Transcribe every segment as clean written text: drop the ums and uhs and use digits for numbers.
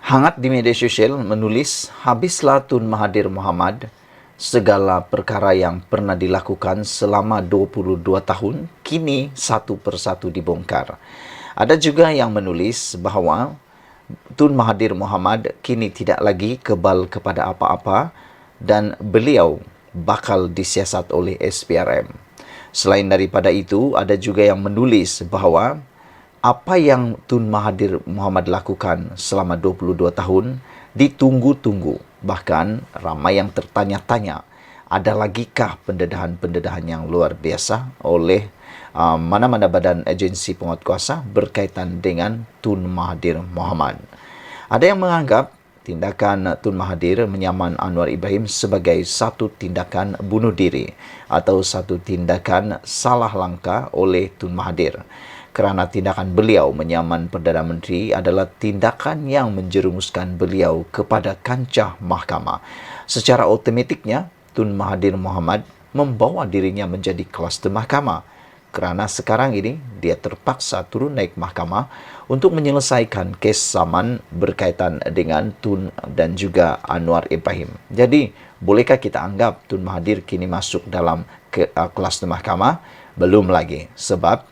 Hangat di media sosial menulis, habislah Tun Mahathir Mohamad, segala perkara yang pernah dilakukan selama 22 tahun, kini satu persatu dibongkar. Ada juga yang menulis bahawa Tun Mahathir Mohamad kini tidak lagi kebal kepada apa-apa dan beliau bakal disiasat oleh SPRM. Selain daripada itu, ada juga yang menulis bahawa apa yang Tun Mahathir Mohamad lakukan selama 22 tahun ditunggu-tunggu. Bahkan ramai yang tertanya-tanya, ada lagikah pendedahan-pendedahan yang luar biasa oleh mana-mana badan agensi penguatkuasa berkaitan dengan Tun Mahathir Mohamad. Ada yang menganggap tindakan Tun Mahathir menyaman Anwar Ibrahim sebagai satu tindakan bunuh diri atau satu tindakan salah langkah oleh Tun Mahathir. Kerana tindakan beliau menyaman Perdana Menteri adalah tindakan yang menjerumuskan beliau kepada kancah mahkamah. Secara otomatiknya, Tun Mahathir Mohamad membawa dirinya menjadi kluster mahkamah. Kerana sekarang ini, dia terpaksa turun naik mahkamah untuk menyelesaikan kes saman berkaitan dengan Tun dan juga Anwar Ibrahim. Jadi, bolehkah kita anggap Tun Mahathir kini masuk dalam kluster mahkamah? Belum lagi, sebab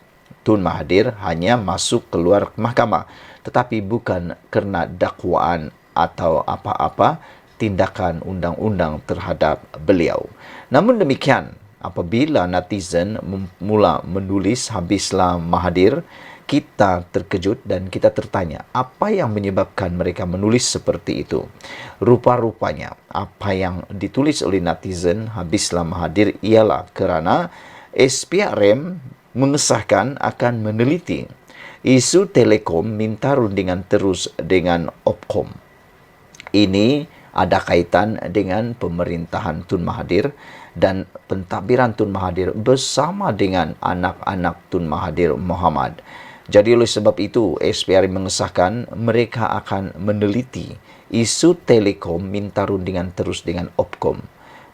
Tun Mahathir hanya masuk keluar mahkamah, tetapi bukan kerana dakwaan atau apa-apa tindakan undang-undang terhadap beliau. Namun demikian, apabila netizen mula menulis habislah Mahathir, kita terkejut dan kita tertanya, apa yang menyebabkan mereka menulis seperti itu? Rupa-rupanya, apa yang ditulis oleh netizen habislah Mahathir ialah kerana SPRM mengesahkan akan meneliti isu Telekom minta rundingan terus dengan Opkom. Ini ada kaitan dengan pemerintahan Tun Mahathir dan pentadbiran Tun Mahathir bersama dengan anak-anak Tun Mahathir Mohamad. Jadi oleh sebab itu, SPRM mengesahkan mereka akan meneliti isu Telekom minta rundingan terus dengan Opkom.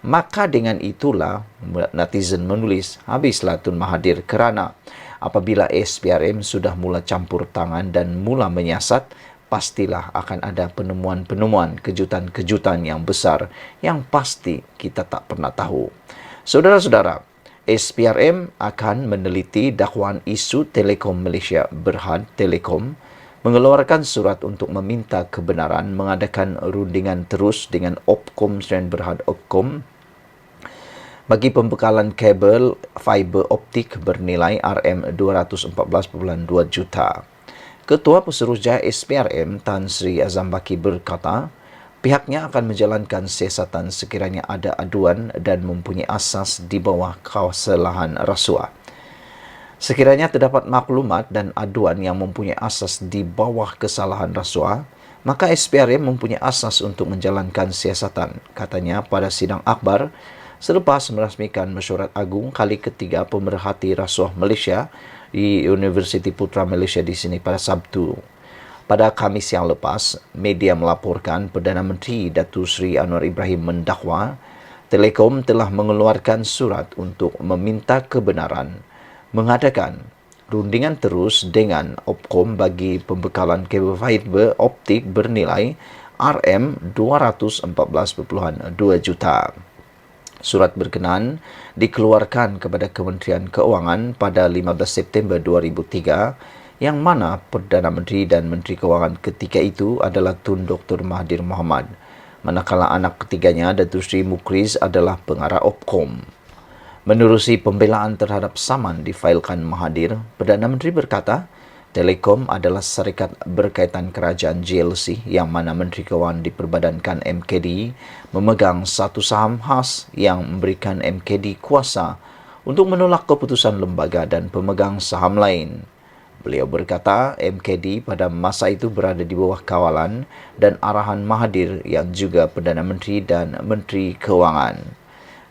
Maka dengan itulah netizen menulis, habislah Tun Mahathir kerana apabila SPRM sudah mula campur tangan dan mula menyiasat, pastilah akan ada penemuan-penemuan, kejutan-kejutan yang besar yang pasti kita tak pernah tahu. Saudara-saudara, SPRM akan meneliti dakwaan isu Telekom Malaysia Berhad Telekom mengeluarkan surat untuk meminta kebenaran mengadakan rundingan terus dengan Opkom dan Berhad Opkom bagi pembekalan kabel fiber optik bernilai RM214.2 juta. Ketua Pesuruhjaya SPRM Tan Sri Azam Baki berkata, pihaknya akan menjalankan siasatan sekiranya ada aduan dan mempunyai asas di bawah kesalahan rasuah. Sekiranya terdapat maklumat dan aduan yang mempunyai asas di bawah kesalahan rasuah, maka SPRM mempunyai asas untuk menjalankan siasatan, katanya pada sidang akhbar selepas merasmikan mesyuarat agung kali ketiga pemerhati rasuah Malaysia di Universiti Putra Malaysia di sini pada Sabtu. Pada Khamis yang lepas, media melaporkan Perdana Menteri Datuk Seri Anwar Ibrahim mendakwa Telekom telah mengeluarkan surat untuk meminta kebenaran mengadakan rundingan terus dengan Opkom bagi pembekalan kabel fiber optik bernilai RM214.2 juta. Surat berkenaan dikeluarkan kepada Kementerian Keuangan pada 15 September 2003 yang mana Perdana Menteri dan Menteri Keuangan ketika itu adalah Tun Dr. Mahathir Mohamad, manakala anak ketiganya Datuk Seri Mukriz adalah pengarah Opkom. Menerusi pembelaan terhadap saman difailkan Mahathir, Perdana Menteri berkata, Telekom adalah syarikat berkaitan kerajaan GLC yang mana Menteri Keuangan diperbadankan MKD memegang satu saham khas yang memberikan MKD kuasa untuk menolak keputusan lembaga dan pemegang saham lain. Beliau berkata MKD pada masa itu berada di bawah kawalan dan arahan Mahathir yang juga Perdana Menteri dan Menteri Keuangan.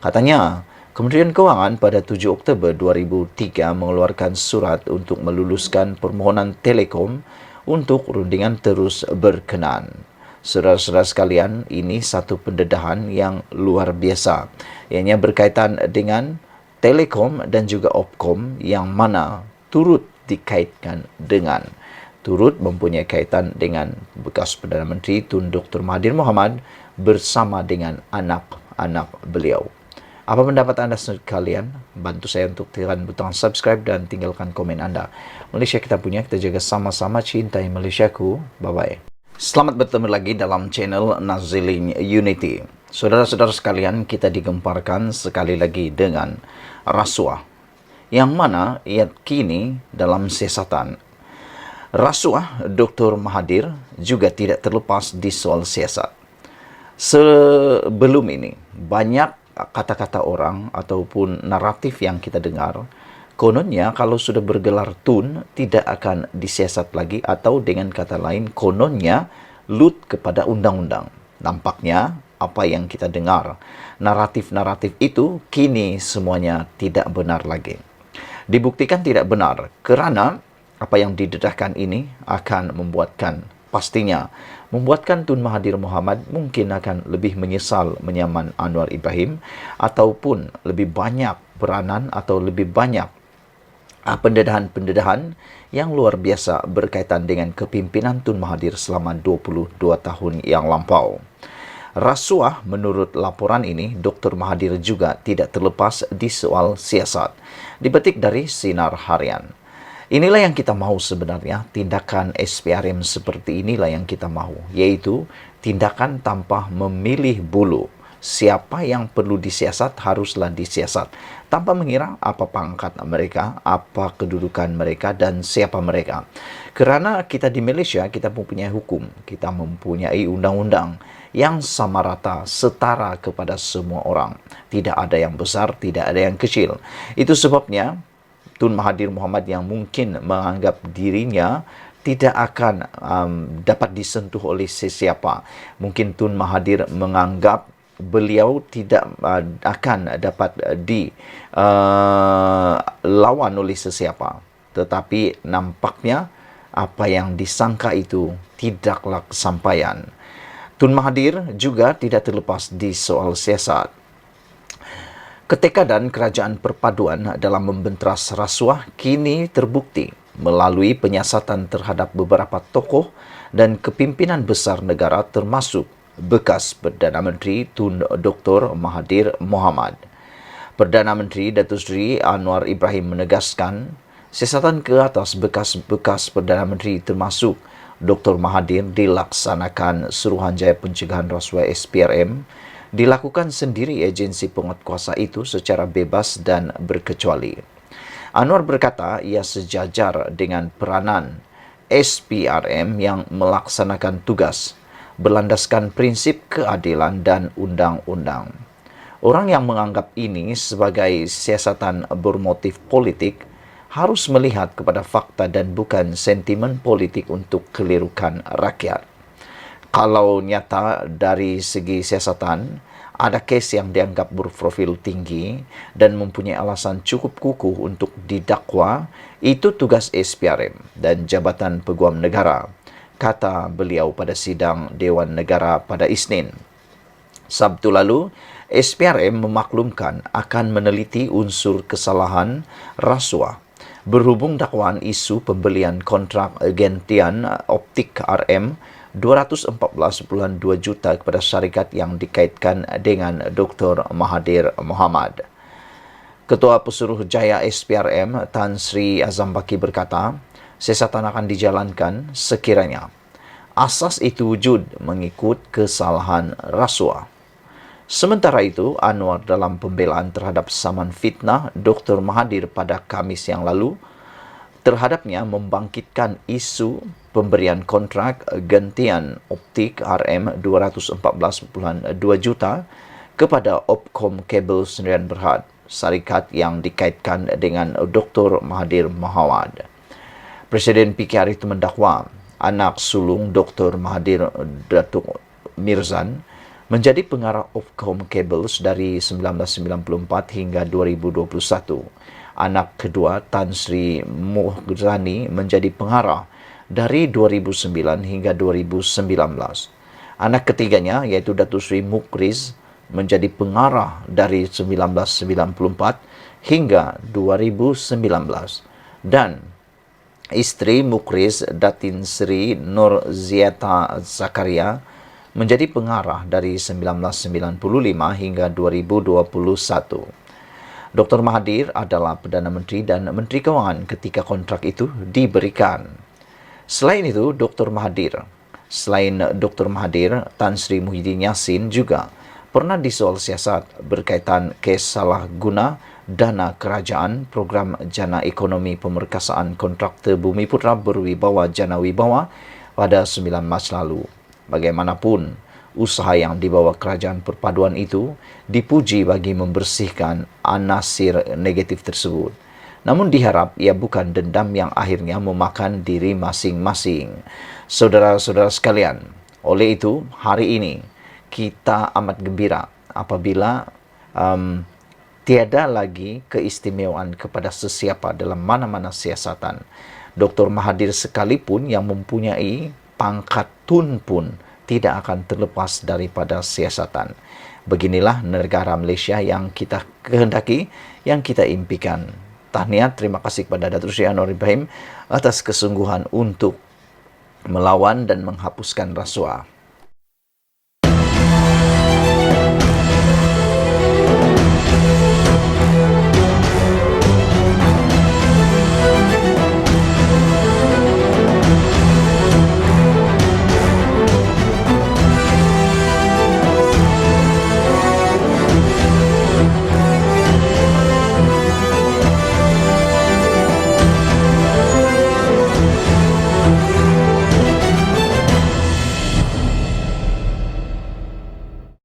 Katanya, Kementerian Keuangan pada 7 Oktober 2003 mengeluarkan surat untuk meluluskan permohonan Telekom untuk rundingan terus berkenaan. Saudara-saudara sekalian, ini satu pendedahan yang luar biasa. Ianya berkaitan dengan Telekom dan juga Opkom yang mana turut dikaitkan dengan turut mempunyai kaitan dengan bekas Perdana Menteri Tun Dr. Mahathir Mohamad bersama dengan anak-anak beliau. Apa pendapat anda sekalian? Bantu saya untuk tekan butang subscribe dan tinggalkan komen anda. Malaysia kita punya, kita jaga sama-sama, cintai Malaysiaku. Bye-bye. Selamat bertemu lagi dalam channel Nazilin Unity. Saudara-saudara sekalian, kita digemparkan sekali lagi dengan rasuah, yang mana ia kini dalam siasatan. Rasuah Dr. Mahathir juga tidak terlepas di soal siasat. Sebelum ini, banyak kata-kata orang ataupun naratif yang kita dengar, kononnya kalau sudah bergelar tun tidak akan disiasat lagi, atau dengan kata lain, kononnya lut kepada undang-undang. Nampaknya apa yang kita dengar, naratif-naratif itu kini semuanya tidak benar lagi. Dibuktikan tidak benar kerana apa yang didedahkan ini akan pastinya membuatkan Tun Mahathir Mohamad mungkin akan lebih menyesal menyaman Anwar Ibrahim, ataupun lebih banyak peranan atau lebih banyak pendedahan-pendedahan yang luar biasa berkaitan dengan kepimpinan Tun Mahathir selama 22 tahun yang lampau. Rasuah menurut laporan ini, Dr. Mahathir juga tidak terlepas di soal siasat. Dipetik dari Sinar Harian. Inilah yang kita mahu sebenarnya, tindakan SPRM seperti inilah yang kita mahu, yaitu tindakan tanpa memilih bulu. Siapa yang perlu disiasat haruslah disiasat, tanpa mengira apa pangkat mereka, apa kedudukan mereka, dan siapa mereka. Kerana kita di Malaysia, kita mempunyai hukum, kita mempunyai undang-undang yang sama rata, setara kepada semua orang. Tidak ada yang besar, tidak ada yang kecil. Itu sebabnya Tun Mahathir Mohamad yang mungkin menganggap dirinya tidak akan dapat disentuh oleh sesiapa. Mungkin Tun Mahathir menganggap beliau tidak akan dapat dilawan oleh sesiapa. Tetapi nampaknya apa yang disangka itu tidaklah kesampaian. Tun Mahathir juga tidak terlepas di soal siasat. Ketekadaan kerajaan perpaduan dalam membenteras rasuah kini terbukti melalui penyiasatan terhadap beberapa tokoh dan kepimpinan besar negara, termasuk bekas Perdana Menteri Tun Dr. Mahathir Mohamad. Perdana Menteri Datuk Seri Anwar Ibrahim menegaskan siasatan ke atas bekas Perdana Menteri termasuk Dr. Mahathir dilaksanakan Suruhanjaya Pencegahan Rasuah SPRM dilakukan sendiri agensi penguatkuasa itu secara bebas dan berkecuali. Anwar berkata ia sejajar dengan peranan SPRM yang melaksanakan tugas berlandaskan prinsip keadilan dan undang-undang. Orang yang menganggap ini sebagai siasatan bermotif politik harus melihat kepada fakta dan bukan sentimen politik untuk kelirukan rakyat. Kalau nyata dari segi siasatan, ada kes yang dianggap berprofil tinggi dan mempunyai alasan cukup kukuh untuk didakwa, itu tugas SPRM dan Jabatan Peguam Negara, kata beliau pada sidang Dewan Negara pada Isnin. Sabtu lalu, SPRM memaklumkan akan meneliti unsur kesalahan rasuah berhubung dakwaan isu pembelian kontrak gentian optik RM 214.2 juta kepada syarikat yang dikaitkan dengan Dr. Mahathir Mohamad. Ketua Pesuruhjaya SPRM Tan Sri Azam Baki berkata, siasatan akan dijalankan sekiranya asas itu wujud mengikut kesalahan rasuah. Sementara itu, Anwar dalam pembelaan terhadap saman fitnah Dr. Mahathir pada Khamis yang lalu terhadapnya membangkitkan isu pemberian kontrak gantian optik RM 214.2 juta kepada Opcom Kabel Sdn Bhd, syarikat yang dikaitkan dengan Dr. Mahathir Mohamad. Presiden PKR itu mendakwa anak sulung Dr. Mahathir, Datuk Mirzan, menjadi pengarah Opcom Cables dari 1994 hingga 2021. Anak kedua, Tan Sri Muhrzani, menjadi pengarah dari 2009 hingga 2019. Anak ketiganya, yaitu Datuk Sri Mukriz, menjadi pengarah dari 1994 hingga 2019. Dan istri Mukris Datin Sri Nur Ziata Zakaria menjadi pengarah dari 1995 hingga 2021. Dr. Mahathir adalah Perdana Menteri dan Menteri Kewangan ketika kontrak itu diberikan. Selain Dr. Mahathir, Tan Sri Muhyiddin Yassin juga pernah disoal siasat berkaitan kes salah guna dana kerajaan program Jana Ekonomi Pemerkasaan Kontraktor Bumiputra Berwibawa Jana Wibawa pada 9 Mac lalu. Bagaimanapun, usaha yang dibawa kerajaan perpaduan itu dipuji bagi membersihkan anasir negatif tersebut. Namun diharap ia bukan dendam yang akhirnya memakan diri masing-masing. Saudara-saudara sekalian, oleh itu hari ini kita amat gembira apabila tiada lagi keistimewaan kepada sesiapa dalam mana-mana siasatan. Dr. Mahathir sekalipun yang mempunyai pangkat tun pun tidak akan terlepas daripada siasatan. Beginilah negara Malaysia yang kita kehendaki, yang kita impikan. Tahniah, terima kasih kepada Datuk Seri Anwar Ibrahim atas kesungguhan untuk melawan dan menghapuskan rasuah.